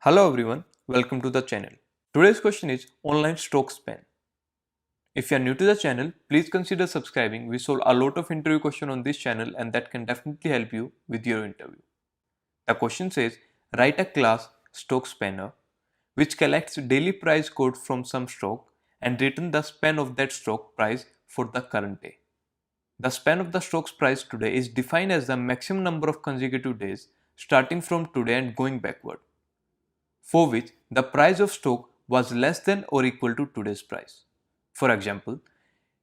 Hello everyone, welcome to the channel. Today's question is online stock span. If you are new to the channel, please consider subscribing. We solve a lot of interview questions on this channel and that can definitely help you with your interview. The question says, write a class stock spanner which collects daily price code from some stock and return the span of that stock price for the current day. The span of the stock's price today is defined as the maximum number of consecutive days starting from today and going backward, for which the price of stock was less than or equal to today's price. For example,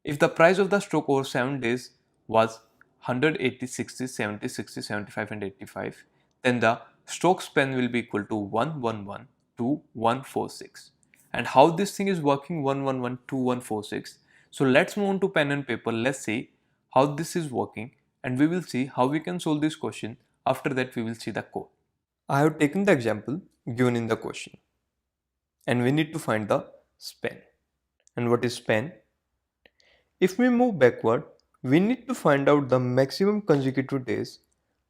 if the price of the stock over 7 days was 100, 80, 60, 70, 60, 75 and 85, then the stock span will be equal to 111 to 146. And how this thing is working 111 to 146? So let's move on to pen and paper. Let's see how this is working and we will see how we can solve this question. After that we will see the code. I have taken the example given in the question and we need to find the span. And what is span? If we move backward, we need to find out the maximum consecutive days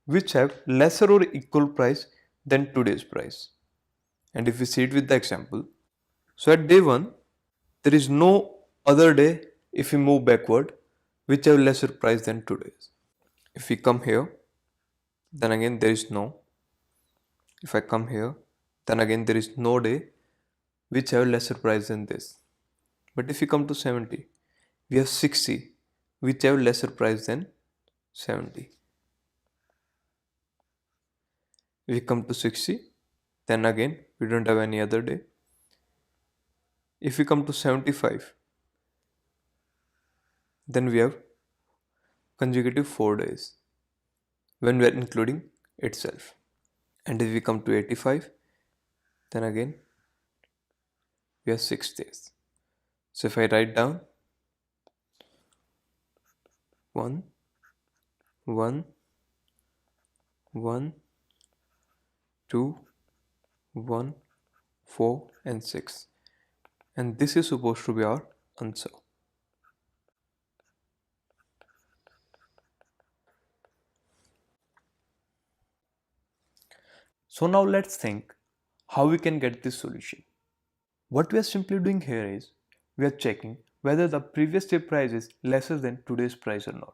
which have lesser or equal price than today's price. And if we see it with the example, so at day 1, there is no other day if we move backward which have lesser price than today's. If we come here, then again there is no. If I come here, then again there is no day which have lesser price than this. But if we come to 70, we have 60 which have lesser price than 70. If we come to 60, then again we don't have any other day. If we come to 75, then we have consecutive 4 days when we are including itself. And if we come to 85, then again we have 6 days. So if I write down 1, 1, 1, 2, 1, 4 and 6. And this is supposed to be our answer. So now let's think how we can get this solution. What we are simply doing here is we are checking whether the previous day price is lesser than today's price or not.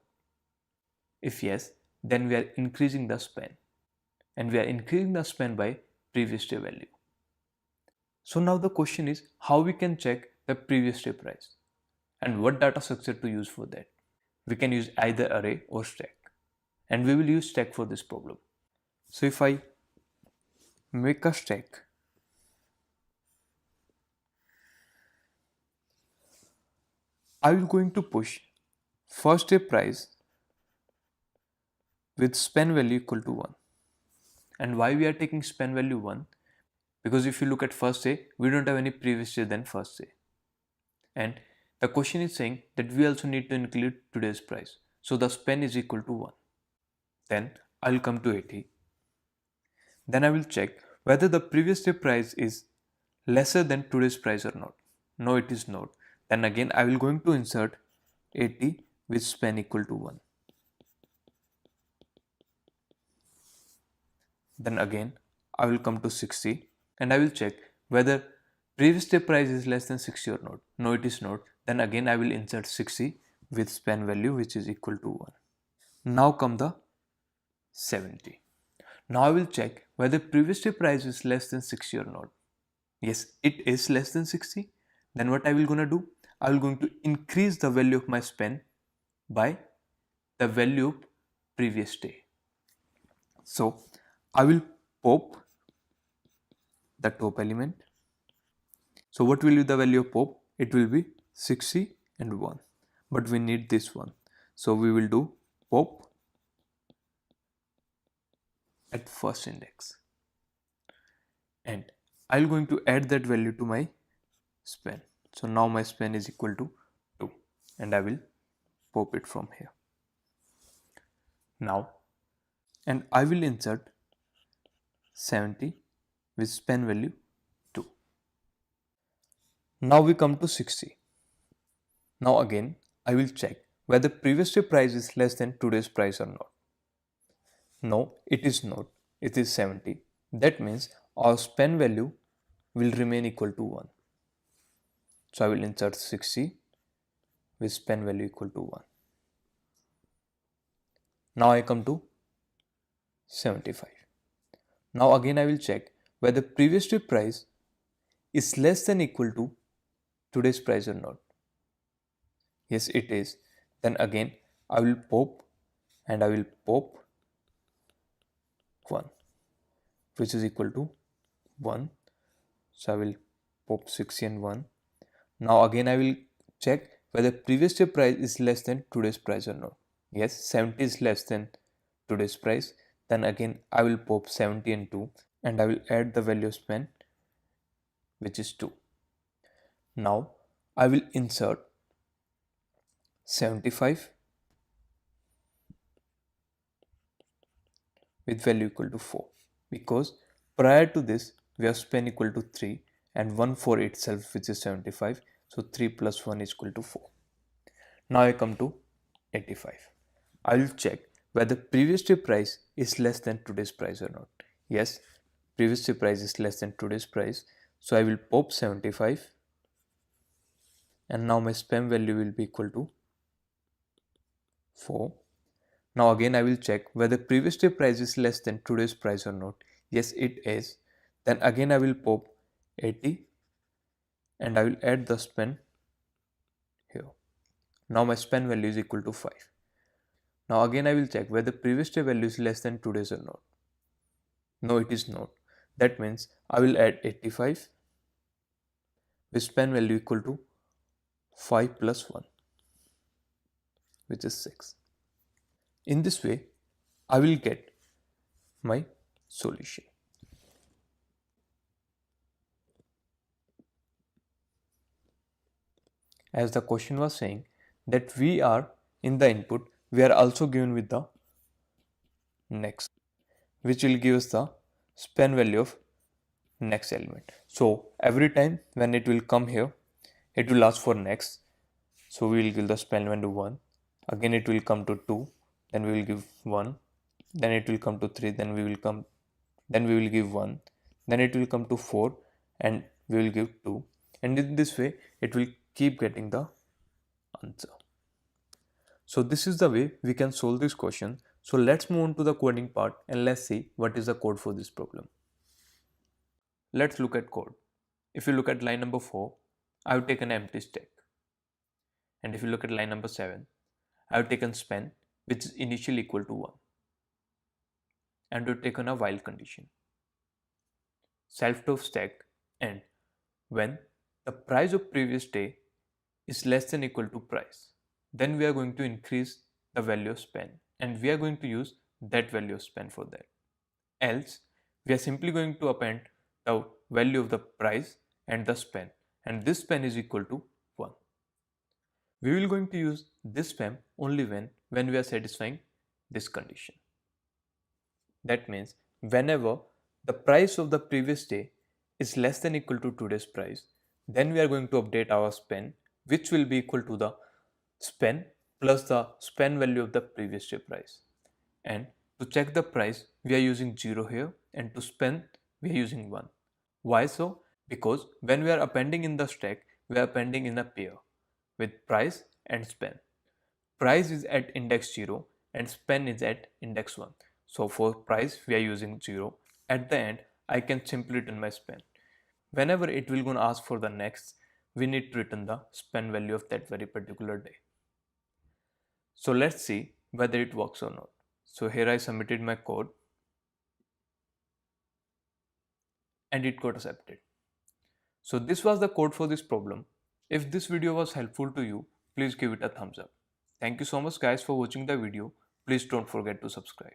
If yes, then we are increasing the span, and we are increasing the span by previous day value. So now the question is how we can check the previous day price and what data structure to use for that. We can use either array or stack, and we will use stack for this problem. So if I make a stack, I will going to push first day price with span value equal to 1. And why we are taking span value 1? Because if you look at first day, we don't have any previous day than first day. And the question is saying that we also need to include today's price. So the span is equal to 1. Then I will come to 80. Then I will check whether the previous day price is lesser than today's price or not. No, it is not. Then again I will going to insert 80 with span equal to 1. Then again I will come to 60 and I will check whether previous day price is less than 60 or not. No, it is not. Then again I will insert 60 with span value which is equal to 1. Now come the 70. Now I will check whether previous day price is less than 60 or not. Yes, it is less than 60. Then what I will gonna do? I will going to increase the value of my span by the value of previous day. So I will pop the top element. So what will be the value of pop? It will be 60 and 1. But we need this one. So we will do pop at first index. And I will going to add that value to my span. So now my span is equal to 2 and I will pop it from here. Now, and I will insert 70 with span value 2. Now we come to 60. Now again I will check whether previous day price is less than today's price or not. No, it is not. It is 70. That means our spend value will remain equal to 1. So I will insert 60 with spend value equal to 1. Now I come to 75. Now again I will check whether previous day price is less than equal to today's price or not. Yes, it is. Then again I will pop and I will pop 1, which is equal to 1. So I will pop 60 and 1. Now again I will check whether previous day price is less than today's price or not. Yes, 70 is less than today's price. Then again I will pop 70 and 2 and I will add the value of spend, which is 2. Now I will insert 75 with value equal to 4, because prior to this we have spend equal to 3 and 1 for itself, which is 75. So 3 plus 1 is equal to 4. Now I come to 85. I will check whether previous day price is less than today's price or not. Yes, previous day price is less than today's price. So I will pop 75 and now my spend value will be equal to 4. Now again I will check whether previous day price is less than today's price or not. Yes, it is. Then again I will pop 80 and I will add the spend here. Now my spend value is equal to 5. Now again I will check whether previous day value is less than today's or not. No, it is not. That means I will add 85 with spend value equal to 5 plus 1, which is 6. In this way, I will get my solution. As the question was saying that we are in the input, we are also given with the next, which will give us the spend value of next element. So every time when it will come here, it will ask for next. So we will give the spend value 1. Again it will come to 2. Then we will give 1. Then it will come to 3. Then we will give 1. Then it will come to 4 and we will give 2. And in this way it will keep getting the answer. So this is the way we can solve this question. So let's move on to the coding part and let's see what is the code for this problem. Let's look at code. If you look at line number 4, I have taken an empty stack. And if you look at line number 7, I have taken spend, which is initially equal to 1. And we have taken a while condition. Self-top stack, and when the price of previous day is less than equal to price, then we are going to increase the value of spend and we are going to use that value of spend for that. Else, we are simply going to append the value of the price and the spend, and this spend is equal to 1. We will going to use this spend only when we are satisfying this condition. That means whenever the price of the previous day is less than equal to today's price, then we are going to update our spend, which will be equal to the spend plus the spend value of the previous day price. And to check the price, we are using 0 here, and to spend, we are using 1. Why so? Because when we are appending in the stack, we are appending in a pair with price and spend. Price is at index 0 and spend is at index 1. So for price, we are using 0. At the end, I can simply return my spend. Whenever it will gonna ask for the next, we need to return the spend value of that very particular day. So let's see whether it works or not. So here I submitted my code and it got accepted. So this was the code for this problem. If this video was helpful to you, please give it a thumbs up. Thank you so much guys for watching the video. Please don't forget to subscribe.